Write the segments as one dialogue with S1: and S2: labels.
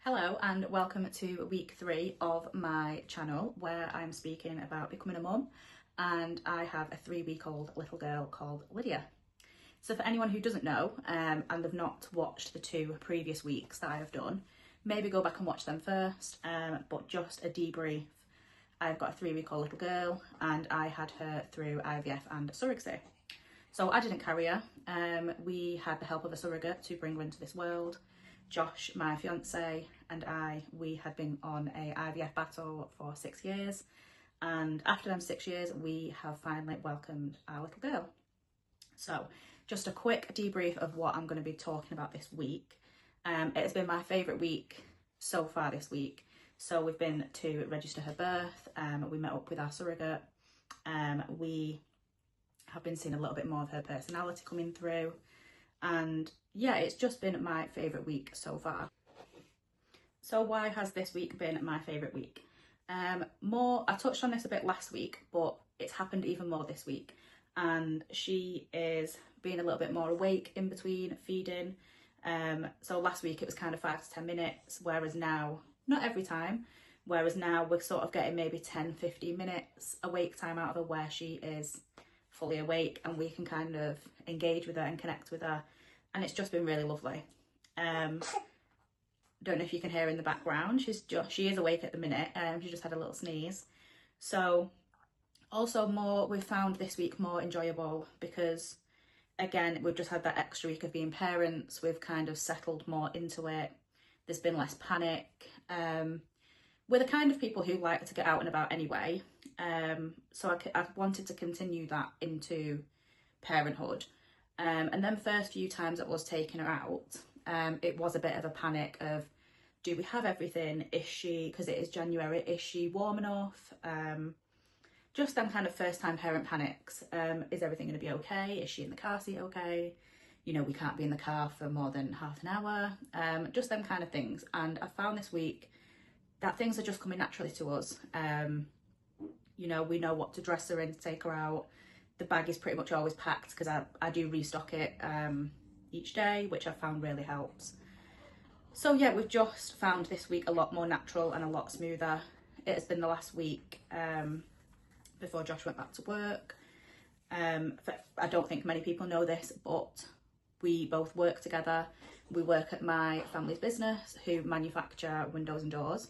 S1: Hello and welcome to week 3 of my channel where I'm speaking about becoming a mum, and I have a 3-week-old little girl called Lydia. So for anyone who doesn't know and have not watched the 2 previous weeks that I have done, maybe go back and watch them first, but just a debrief. I've got a 3-week-old little girl and I had her through IVF and surrogacy. So I didn't carry her, we had the help of a surrogate to bring her into this world. Josh, my fiance, and we had been on a IVF battle for 6 years, and after them 6 years we have finally welcomed our little girl. So just a quick debrief of what I'm going to be talking about this week. It has been my favourite week so far this week. So we've been to register her birth, we met up with our surrogate, we have been seeing a little bit more of her personality coming through, and yeah, it's just been my favourite week so far. So why has this week been my favourite week? I touched on this a bit last week, but it's happened even more this week, and she is being a little bit more awake in between feeding. So last week it was kind of 5 to 10 minutes, whereas now, not every time, whereas now we're sort of getting maybe 10-15 minutes awake time out of her where she is fully awake and we can kind of engage with her and connect with her, and it's just been really lovely. Don't know if you can hear in the background, she is awake at the minute. She just had a little sneeze. So also we've found this week more enjoyable because again we've just had that extra week of being parents. We've kind of settled more into it. There's been less panic. We're the kind of people who like to get out and about anyway, so I wanted to continue that into parenthood. And then first few times I was taking her out, it was a bit of a panic of, do we have everything? Is she, because it is January, is she warm enough? Just them kind of first time parent panics. Is everything going to be okay? Is she in the car seat okay? You know, we can't be in the car for more than half an hour. Just them kind of things. And I found this week that things are just coming naturally to us. You know, we know what to dress her in to take her out. The bag is pretty much always packed because I do restock it each day, which I found really helps. So yeah, we've just found this week a lot more natural and a lot smoother. It has been the last week before Josh went back to work. I don't think many people know this, but we both work together. We work at my family's business who manufacture windows and doors.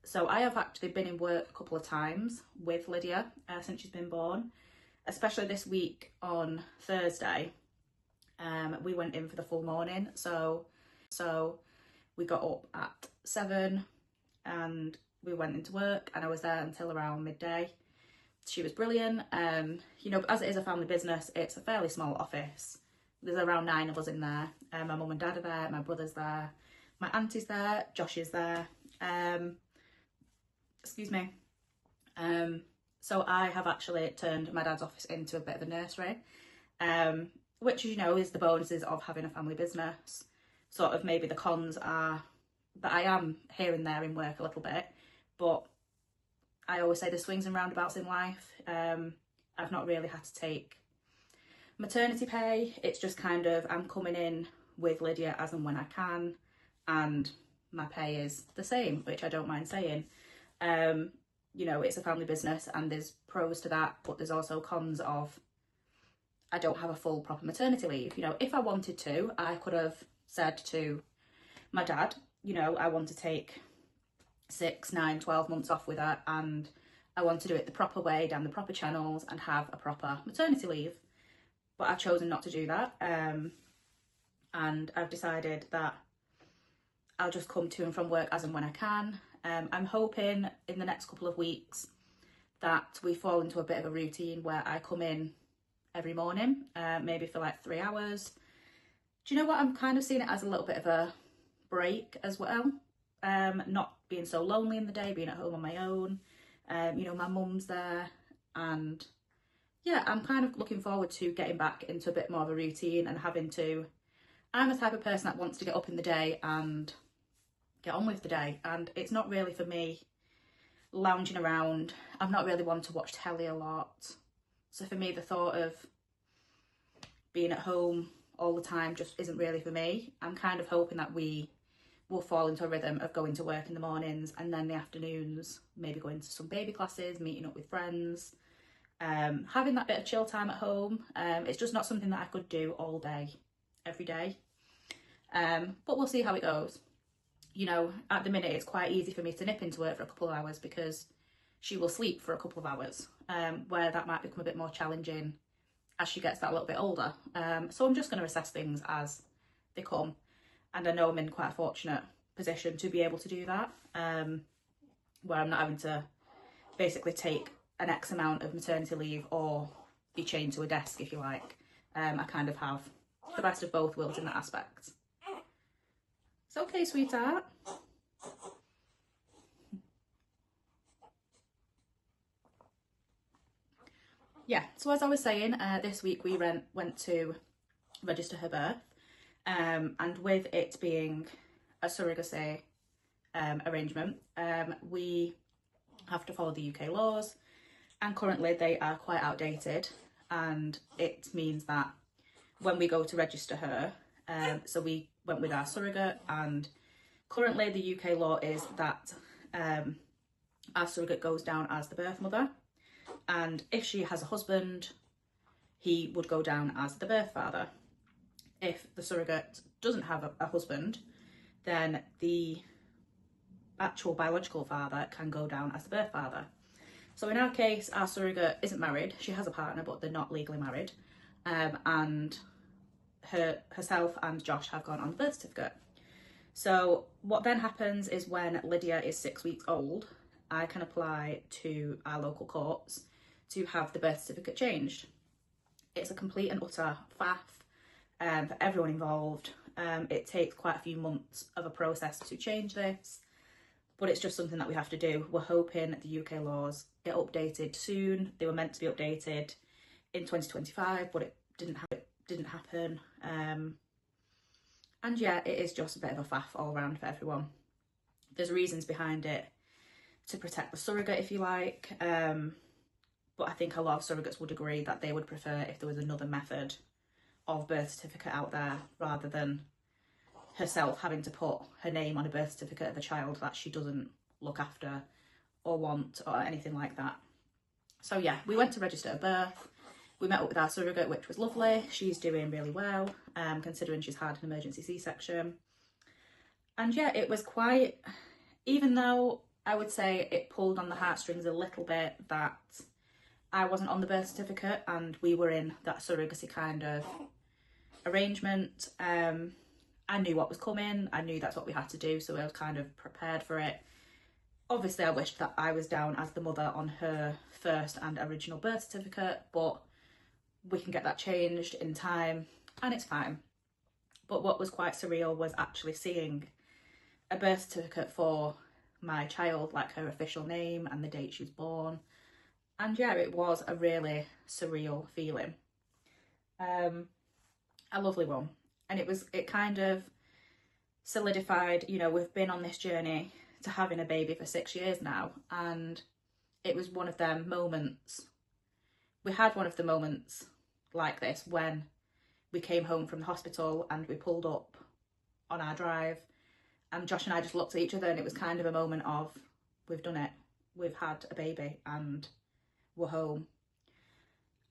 S1: So I have actually been in work a couple of times with Lydia since she's been born, especially this week on Thursday. We went in for the full morning, so we got up at 7 and we went into work, and I was there until around midday. She was brilliant. You know, as it is a family business, it's a fairly small office. There's around 9 of us in there. My mum and dad are there, my brother's there, my auntie's there, Josh is there. Excuse me. So I have actually turned my dad's office into a bit of a nursery, which, you know, is the bonuses of having a family business. Sort of maybe the cons are that I am here and there in work a little bit, but I always say there's swings and roundabouts in life. I've not really had to take maternity pay. It's just kind of, I'm coming in with Lydia as and when I can, and my pay is the same, which I don't mind saying. You know, it's a family business and there's pros to that, but there's also cons of I don't have a full proper maternity leave. You know, if I wanted to, I could have said to my dad, you know, I want to take 6, 9, 12 months off with her, and I want to do it the proper way, down the proper channels, and have a proper maternity leave. But I've chosen not to do that, and I've decided that I'll just come to and from work as and when I can. I'm hoping in the next couple of weeks that we fall into a bit of a routine where I come in every morning, maybe for like 3 hours. Do you know what? I'm kind of seeing it as a little bit of a break as well. Not being so lonely in the day, being at home on my own. You know, my mum's there, and yeah, I'm kind of looking forward to getting back into a bit more of a routine and having to. I'm the type of person that wants to get up in the day and get on with the day, and it's not really for me lounging around. I'm not really one to watch telly a lot, so for me the thought of being at home all the time just isn't really for me. I'm kind of hoping that we we'll fall into a rhythm of going to work in the mornings, and then the afternoons, maybe going to some baby classes, meeting up with friends, having that bit of chill time at home. It's just not something that I could do all day, every day. But we'll see how it goes. You know, at the minute it's quite easy for me to nip into work for a couple of hours because she will sleep for a couple of hours, where that might become a bit more challenging as she gets that little bit older. So I'm just going to assess things as they come, and I know I'm in quite a fortunate position to be able to do that, where I'm not having to basically take an X amount of maternity leave or be chained to a desk, if you like. I kind of have the best of both worlds in that aspect. It's okay, sweetheart. Yeah, so as I was saying, this week we went to register her birth, and with it being a surrogacy arrangement, we have to follow the UK laws, and currently they are quite outdated, and it means that when we go to register her, so we went with our surrogate, and currently the UK law is that our surrogate goes down as the birth mother, and if she has a husband, he would go down as the birth father. If the surrogate doesn't have a husband, then the actual biological father can go down as the birth father. So in our case, our surrogate isn't married. She has a partner, but they're not legally married. And herself and Josh have gone on the birth certificate. So what then happens is when Lydia is 6 weeks old, I can apply to our local courts to have the birth certificate changed. It's a complete and utter faff for everyone involved. It takes quite a few months of a process to change this, but it's just something that we have to do. We're hoping the UK laws get updated soon. They were meant to be updated in 2025, but it didn't happen. And yeah, it is just a bit of a faff all around for everyone. There's reasons behind it to protect the surrogate, if you like, but I think a lot of surrogates would agree that they would prefer if there was another method of birth certificate out there rather than herself having to put her name on a birth certificate of a child that she doesn't look after or want or anything like that. So yeah, we went to register a birth. We met up with our surrogate, which was lovely. She's doing really well, considering she's had an emergency C-section. And yeah, it was quite, even though I would say it pulled on the heartstrings a little bit that I wasn't on the birth certificate and we were in that surrogacy kind of arrangement. I knew what was coming. I knew that's what we had to do, so I was kind of prepared for it. Obviously, I wished that I was down as the mother on her first and original birth certificate, but we can get that changed in time and it's fine. But what was quite surreal was actually seeing a birth certificate for my child, like her official name and the date she was born. And yeah, it was a really surreal feeling. A lovely one. And it kind of solidified, you know, we've been on this journey to having a baby for 6 years now, and it was one of them moments. We had one of the moments like this when we came home from the hospital and we pulled up on our drive, and Josh and I just looked at each other, and it was kind of a moment of, we've done it. We've had a baby and we're home.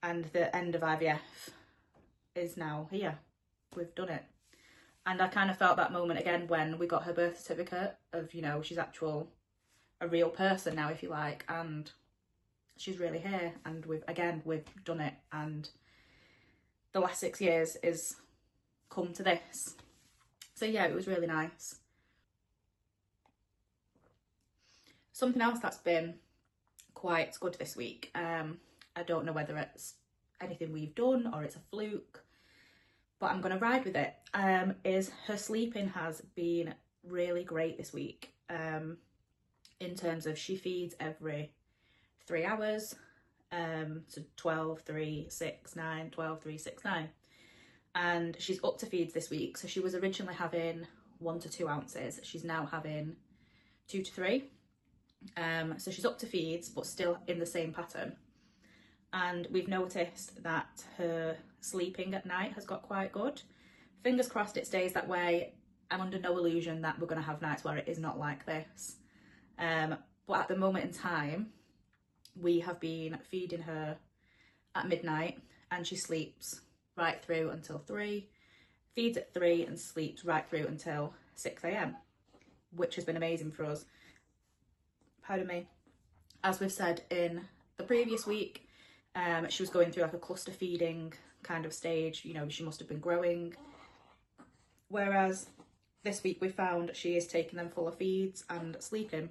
S1: And the end of IVF is now here. We've done it. And I kind of felt that moment again when we got her birth certificate of, you know, she's a real person now, if you like, and she's really here, and we've done it, and the last 6 years is come to this. So yeah, it was really nice. Something else that's been quite good this week, I don't know whether it's anything we've done or it's a fluke, but I'm going to ride with it, is her sleeping has been really great this week, in terms of she feeds every 3 hours, so 12, 3, 6, 9, 12, 3, 6, 9. And she's up to feeds this week. So she was originally having 1 to 2 ounces. She's now having 2 to 3. So she's up to feeds, but still in the same pattern. And we've noticed that her sleeping at night has got quite good. Fingers crossed it stays that way. I'm under no illusion that we're going to have nights where it is not like this. But at the moment in time, we have been feeding her at midnight and she sleeps right through until 3, feeds at 3 and sleeps right through until 6 a.m, which has been amazing for us. Pardon me. As we've said in the previous week, she was going through like a cluster feeding kind of stage, you know, she must have been growing. Whereas this week we found she is taking them full of feeds and sleeping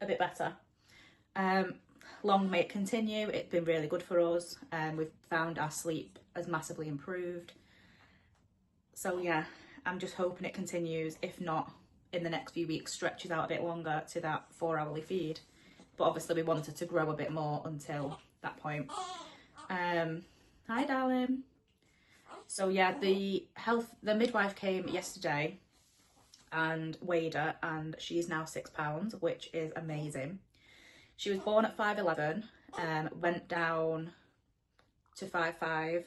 S1: a bit better. Long may it continue. It's been really good for us. We've found our sleep has massively improved. So yeah, I'm just hoping it continues. If not, in the next few weeks, stretches out a bit longer to that 4-hourly feed. But obviously we wanted to grow a bit more until that point. Hi darling. So yeah, the midwife came yesterday and weighed her, and she's now 6 pounds, which is amazing. She was born at 5'11", went down to 5'5",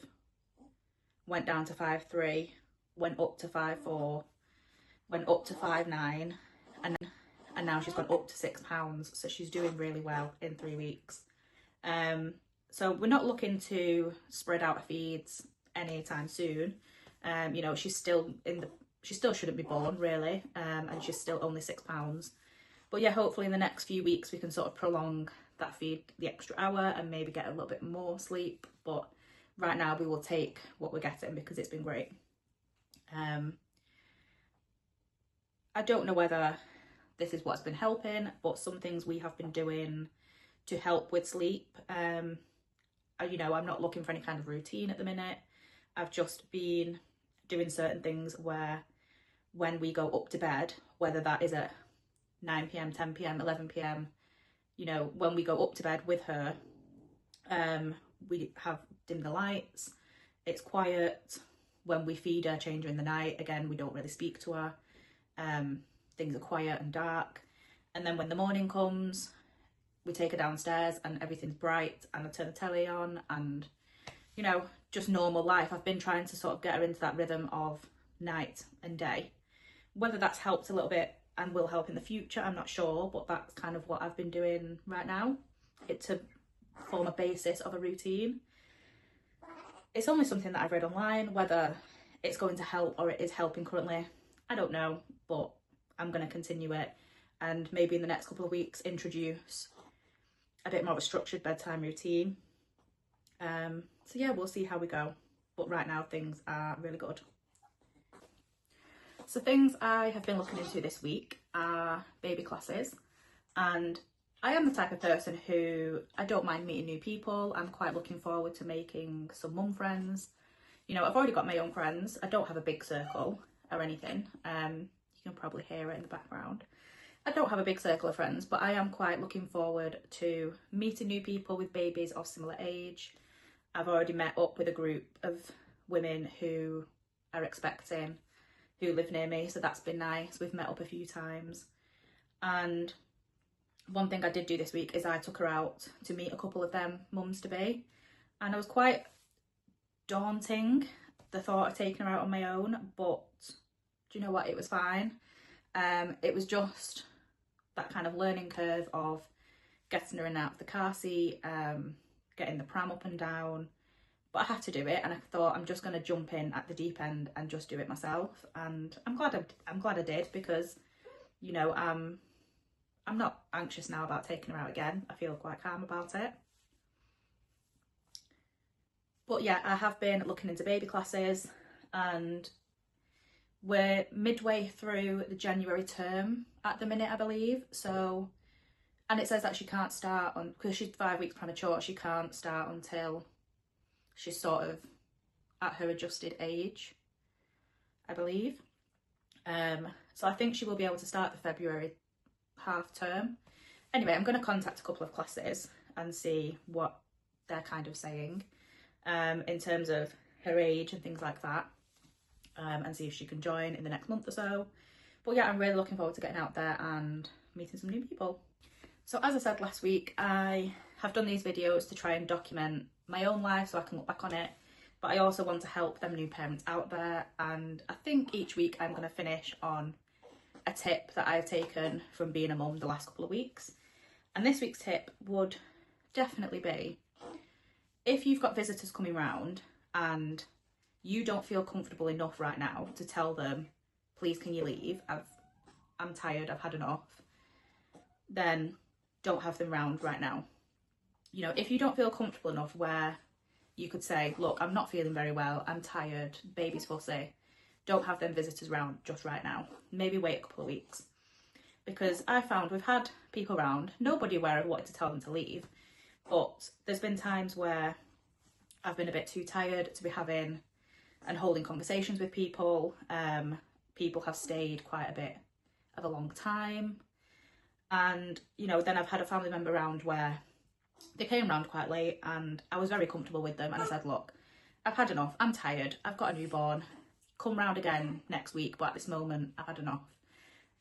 S1: went down to 5'3", went up to 5'4", went up to 5'9", and now she's gone up to 6 pounds. So she's doing really well in 3 weeks. So we're not looking to spread out feeds anytime soon. You know, she still shouldn't be born really, and she's still only 6 pounds. But yeah, hopefully in the next few weeks we can sort of prolong that feed the extra hour and maybe get a little bit more sleep. But right now we will take what we're getting because it's been great. I don't know whether this is what's been helping, but some things we have been doing to help with sleep. You know, I'm not looking for any kind of routine at the minute. I've just been doing certain things where when we go up to bed, whether that is at 9 p.m, 10 p.m, 11 p.m, you know, when we go up to bed with her, we have dimmed the lights, it's quiet. When we feed her, change her in the night, again, we don't really speak to her. Things are quiet and dark. And then when the morning comes, we take her downstairs and everything's bright and I turn the telly on and, you know, just normal life. I've been trying to sort of get her into that rhythm of night and day. Whether that's helped a little bit and will help in the future, I'm not sure, but that's kind of what I've been doing right now, to form a basis of a routine. It's only something that I've read online. Whether it's going to help or it is helping currently, I don't know, but I'm going to continue it and maybe in the next couple of weeks introduce a bit more of a structured bedtime routine. So yeah, we'll see how we go, but right now things are really good. So things I have been looking into this week are baby classes, and I am the type of person who I don't mind meeting new people. I'm quite looking forward to making some mum friends. You know, I've already got my own friends. I don't have a big circle or anything. You can probably hear it in the background. I don't have a big circle of friends, but I am quite looking forward to meeting new people with babies of similar age. I've already met up with a group of women who are expecting, who live near me, so that's been nice. We've met up a few times. And one thing I did do this week is I took her out to meet a couple of them mums-to-be, and it was quite daunting, the thought of taking her out on my own, but do you know what, it was fine. It was just that kind of learning curve of getting her in and out of the car seat, getting the pram up and down, but I had to do it, and I thought I'm just going to jump in at the deep end and just do it myself. And I'm glad I did, because, you know, I'm not anxious now about taking her out again. I feel quite calm about it. But yeah, I have been looking into baby classes, and we're midway through the January term at the minute, I believe. So, and it says that she can't start on, because she's 5 weeks premature, she can't start until she's sort of at her adjusted age, I believe. So I think she will be able to start the February half term. Anyway, I'm going to contact a couple of classes and see what they're kind of saying in terms of her age and things like that, and see if she can join in the next month or so. But yeah, I'm really looking forward to getting out there and meeting some new people. So as I said last week, I have done these videos to try and document my own life so I can look back on it but I also want to help them new parents out there. And I think each week I'm going to finish on a tip that I've taken from being a mum the last couple of weeks. And this week's tip would definitely be, if you've got visitors coming round and you don't feel comfortable enough right now to tell them, please can you leave, I'm tired, I've had enough, then don't have them round right now. You know, if you don't feel comfortable enough where you could say, look, I'm not feeling very well, I'm tired, baby's fussy, don't have them visitors round just right now. Maybe wait a couple of weeks. Because I found we've had people round, nobody aware of wanting to tell them to leave, but there's been times where I've been a bit too tired to be having and holding conversations with people. People have stayed quite a bit of a long time. And, you know, then I've had a family member round where they came round quite late and I was very comfortable with them. And I said, look, I've had enough. I'm tired. I've got a newborn. Come round again next week. But at this moment, I've had enough.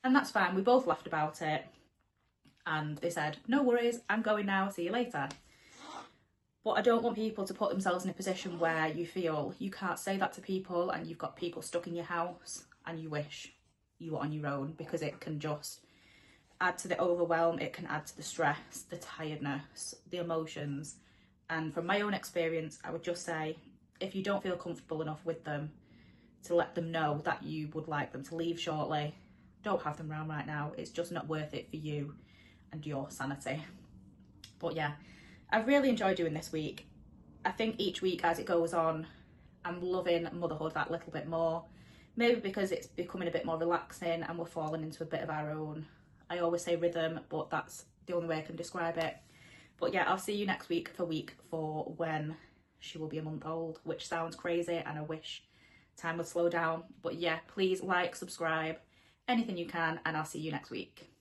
S1: And that's fine. We both laughed about it. And they said, no worries. I'm going now. See you later. But I don't want people to put themselves in a position where you feel you can't say that to people and you've got people stuck in your house and you wish you were on your own, because it can just add to the overwhelm, it can add to the stress, the tiredness, the emotions. And from my own experience, I would just say, if you don't feel comfortable enough with them to let them know that you would like them to leave shortly, don't have them around right now. It's just not worth it for you and your sanity. But yeah, I've really enjoyed doing this week. I think each week as it goes on, I'm loving motherhood that little bit more. Maybe because it's becoming a bit more relaxing and we're falling into a bit of our own, I always say rhythm, but that's the only way I can describe it. But yeah, I'll see you next week for week 4 when she will be a month old, which sounds crazy and I wish time would slow down. But yeah, please like, subscribe, anything you can, and I'll see you next week.